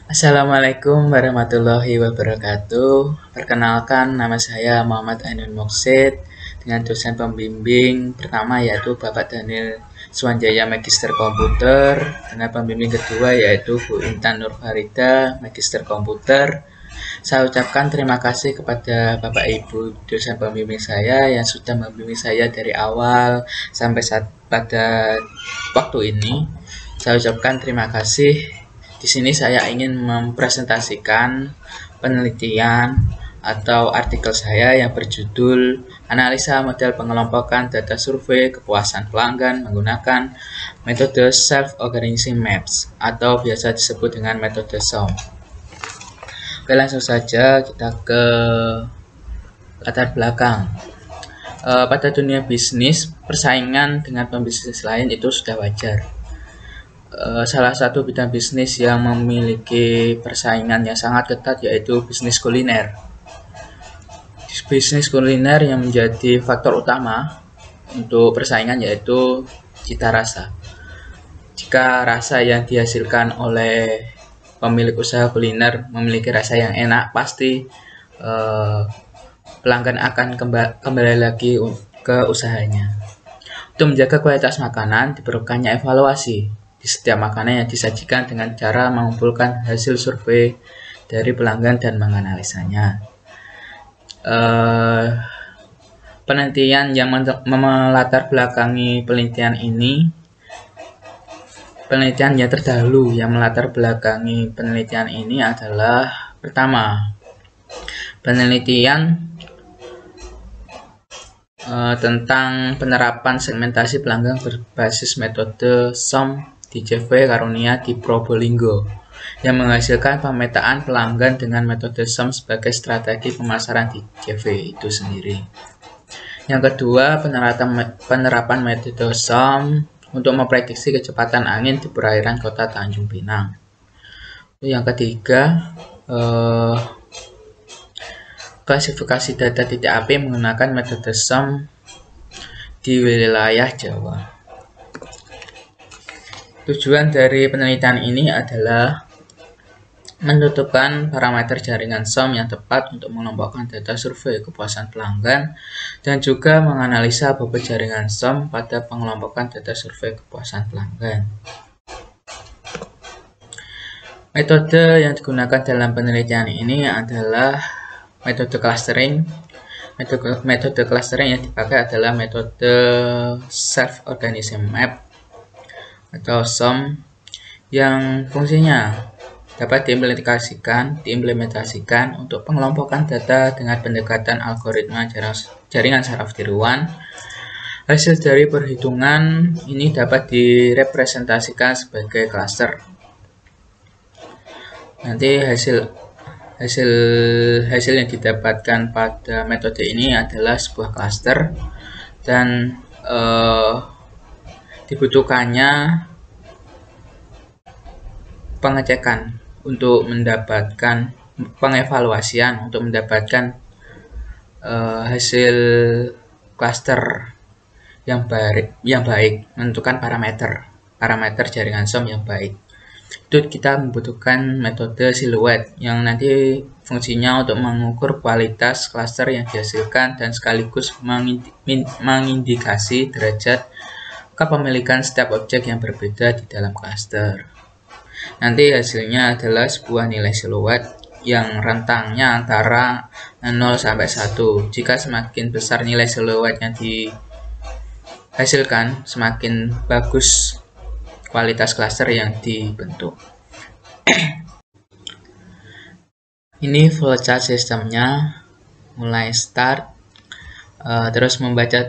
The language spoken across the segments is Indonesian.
Assalamualaikum warahmatullahi wabarakatuh. Perkenalkan, nama saya Muhammad Ainun Moksid dengan dosen pembimbing pertama yaitu Bapak Daniel Suwanjaya Magister Komputer, dengan pembimbing kedua yaitu Bu Intan Nur Farida Magister Komputer. Saya ucapkan terima kasih kepada Bapak Ibu dosen pembimbing saya yang sudah membimbing saya dari awal sampai pada waktu ini. Saya ucapkan terima kasih. Di sini saya ingin mempresentasikan penelitian atau artikel saya yang berjudul Analisa Model Pengelompokan Data Survei Kepuasan Pelanggan Menggunakan Metode Self-Organizing Maps atau biasa disebut dengan metode SOM. Oke, langsung saja kita ke latar belakang. Pada dunia bisnis, persaingan dengan pembisnis lain itu sudah wajar. Salah satu bidang bisnis yang memiliki persaingan yang sangat ketat yaitu bisnis kuliner. Bisnis kuliner yang menjadi faktor utama untuk persaingan yaitu cita rasa. Jika rasa yang dihasilkan oleh pemilik usaha kuliner memiliki rasa yang enak, pasti pelanggan akan kembali lagi ke usahanya. Untuk menjaga kualitas makanan, diperlukannya evaluasi di setiap makanan yang disajikan dengan cara mengumpulkan hasil survei dari pelanggan dan menganalisanya. Penelitian yang melatar belakangi penelitian yang terdahulu yang melatar belakangi penelitian ini adalah pertama, penelitian tentang penerapan segmentasi pelanggan berbasis metode SOM di CV Karunia di Probolinggo yang menghasilkan pemetaan pelanggan dengan metode SOM sebagai strategi pemasaran di CV itu sendiri. Yang kedua, penerapan metode SOM untuk memprediksi kecepatan angin di perairan kota Tanjung Pinang. Yang ketiga, klasifikasi data titik api menggunakan metode SOM di wilayah Jawa. Tujuan dari penelitian ini adalah menentukan parameter jaringan SOM yang tepat untuk mengelompokkan data survei kepuasan pelanggan dan juga menganalisa bobot jaringan SOM pada pengelompokan data survei kepuasan pelanggan. Metode yang digunakan dalam penelitian ini adalah metode clustering. Metode clustering yang dipakai adalah metode Self-Organizing Map atau SOM yang fungsinya dapat diimplementasikan untuk pengelompokan data dengan pendekatan algoritma jaringan saraf tiruan. Hasil dari perhitungan ini dapat direpresentasikan sebagai cluster. Nanti hasil yang didapatkan pada metode ini adalah sebuah cluster dan dibutuhkannya pengecekan untuk mendapatkan pengevaluasian untuk mendapatkan hasil cluster yang baik, menentukan parameter jaringan SOM yang baik. Itu kita membutuhkan metode siluet yang nanti fungsinya untuk mengukur kualitas cluster yang dihasilkan dan sekaligus mengindikasi derajat kepemilikan setiap objek yang berbeda di dalam cluster. Nanti hasilnya adalah sebuah nilai siluet yang rentangnya antara 0 sampai 1. Jika semakin besar nilai siluet yang dihasilkan, semakin bagus kualitas cluster yang dibentuk. Ini flowchart sistemnya, mulai start, terus membaca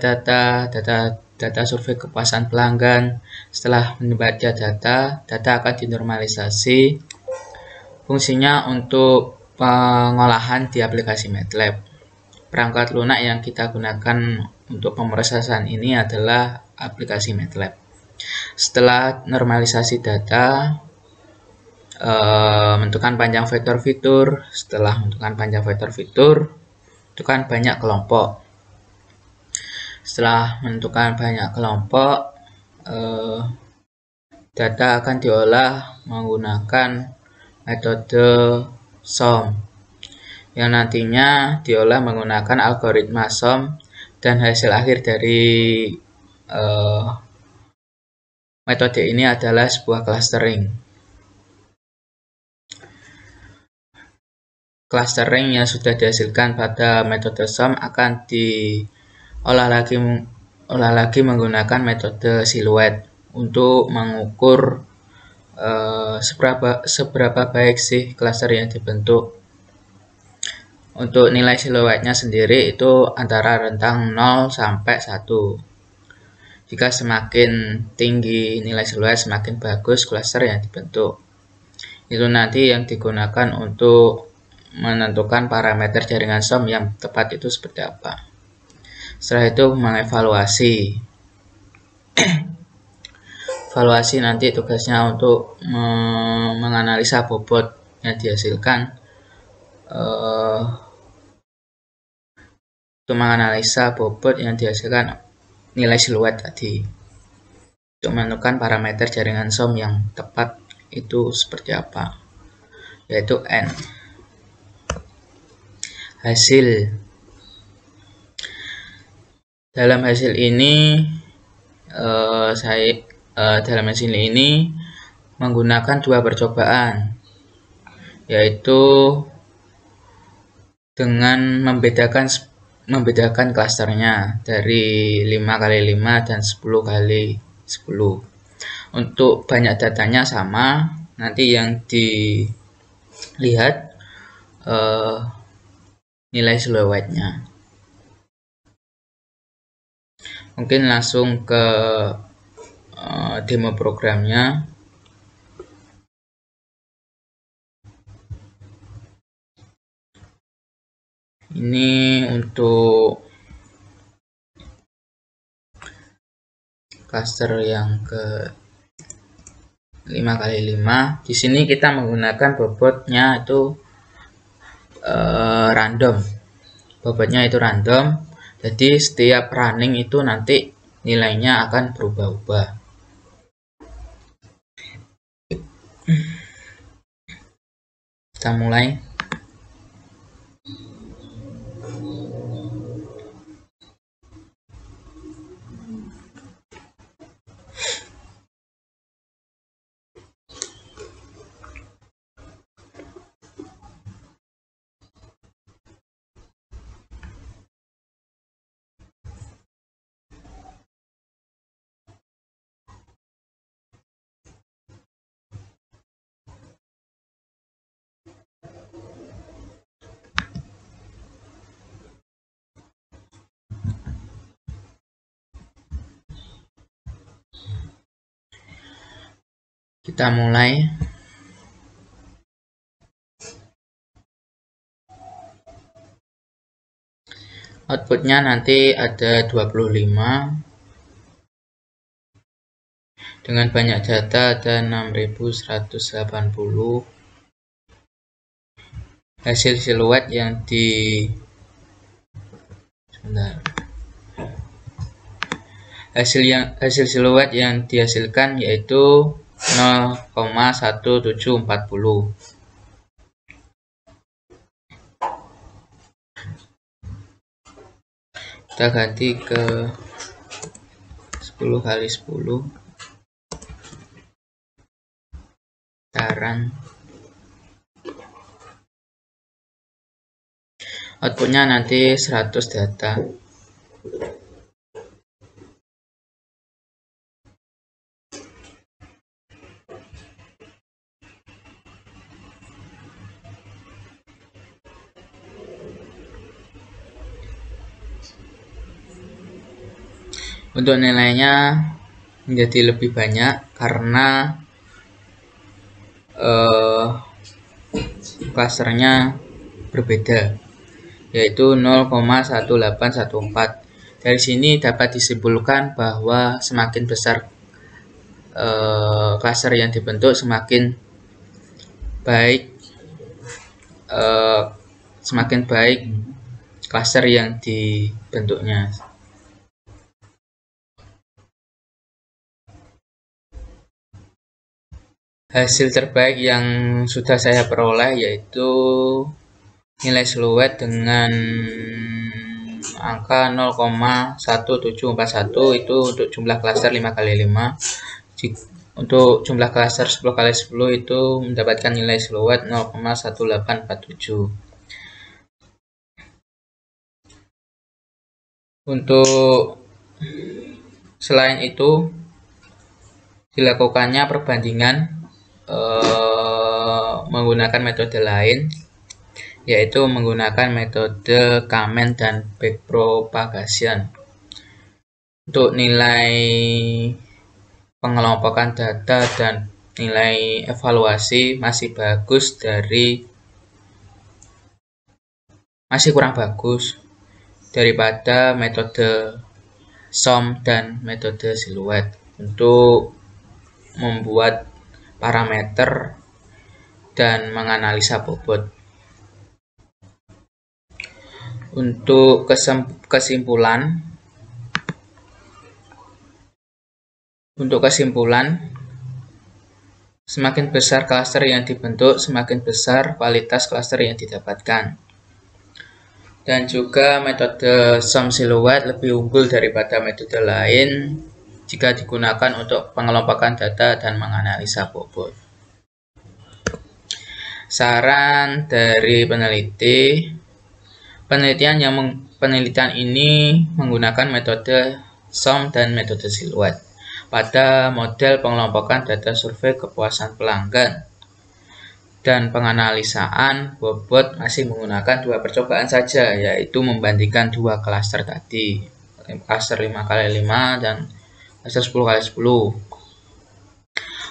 data survei kepuasan pelanggan. Setelah membaca data akan dinormalisasi. Fungsinya untuk pengolahan di aplikasi MATLAB. Perangkat lunak yang kita gunakan untuk pemrosesan ini adalah aplikasi MATLAB. Setelah normalisasi data, menentukan panjang vektor fitur. Setelah menentukan panjang vektor fitur, tentukan banyak kelompok. Setelah menentukan banyak kelompok, data akan diolah menggunakan metode SOM yang nantinya diolah menggunakan algoritma SOM dan hasil akhir dari metode ini adalah sebuah clustering. Clustering yang sudah dihasilkan pada metode SOM akan diolah lagi menggunakan metode siluet untuk mengukur seberapa baik sih cluster yang dibentuk. Untuk nilai siluetnya sendiri itu antara rentang 0 sampai 1. Jika semakin tinggi nilai siluet, semakin bagus cluster yang dibentuk. Itu nanti yang digunakan untuk menentukan parameter jaringan SOM yang tepat itu seperti apa. Setelah itu mengevaluasi. Evaluasi nanti tugasnya untuk menganalisa bobot yang dihasilkan, untuk menganalisa bobot yang dihasilkan nilai siluet tadi, untuk menentukan parameter jaringan SOM yang tepat itu seperti apa, yaitu N. Hasil. Dalam hasil ini menggunakan dua percobaan, yaitu dengan membedakan klasternya dari 5x5 dan 10x10. Untuk banyak datanya sama, nanti yang dilihat nilai siluetnya. Mungkin langsung ke demo programnya. Ini untuk cluster yang ke 5x5. Di sini kita menggunakan bobotnya itu random. Bobotnya itu random. Jadi setiap running itu nanti nilainya akan berubah-ubah. Kita mulai. Kita mulai. Outputnya nanti ada 25. Dengan banyak data ada 6180. Hasil siluet yang hasil siluet yang dihasilkan yaitu 0,1740. Kita ganti ke 10x10 putaran. Outputnya nanti 100 data. Untuk nilainya menjadi lebih banyak karena klasternya berbeda, yaitu 0,1814. Dari sini dapat disimpulkan bahwa semakin besar klaster yang dibentuk, semakin baik klaster yang dibentuknya. Hasil terbaik yang sudah saya peroleh yaitu nilai siluet dengan angka 0,1741 itu untuk jumlah klaster 5x5. Untuk jumlah klaster 10x10 itu mendapatkan nilai siluet 0,1847. Untuk selain itu dilakukannya perbandingan menggunakan metode lain, yaitu menggunakan metode Kamen dan backpropagation. Untuk nilai pengelompokan data dan nilai evaluasi masih kurang bagus daripada metode SOM dan metode siluet untuk membuat parameter dan menganalisa bobot. Untuk kesimpulan, semakin besar klaster yang dibentuk, semakin besar kualitas klaster yang didapatkan. Dan juga metode SOM siluet lebih unggul daripada metode lain jika digunakan untuk pengelompokan data dan menganalisa bobot. Saran dari penelitian ini menggunakan metode SOM dan metode siluet pada model pengelompokan data survei kepuasan pelanggan, dan penganalisaan bobot masih menggunakan 2 percobaan saja, yaitu membandingkan 2 klaster tadi, klaster 5x5 dan klaster 10x10.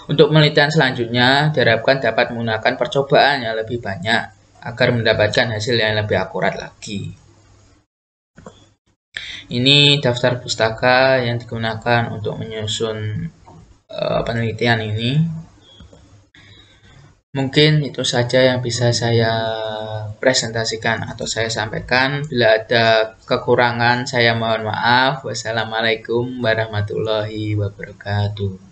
Untuk penelitian selanjutnya diharapkan dapat menggunakan percobaan yang lebih banyak agar mendapatkan hasil yang lebih akurat lagi. Ini daftar pustaka yang digunakan untuk menyusun penelitian ini. Mungkin itu saja yang bisa saya presentasikan atau saya sampaikan. Bila ada kekurangan, saya mohon maaf. Wassalamualaikum warahmatullahi wabarakatuh.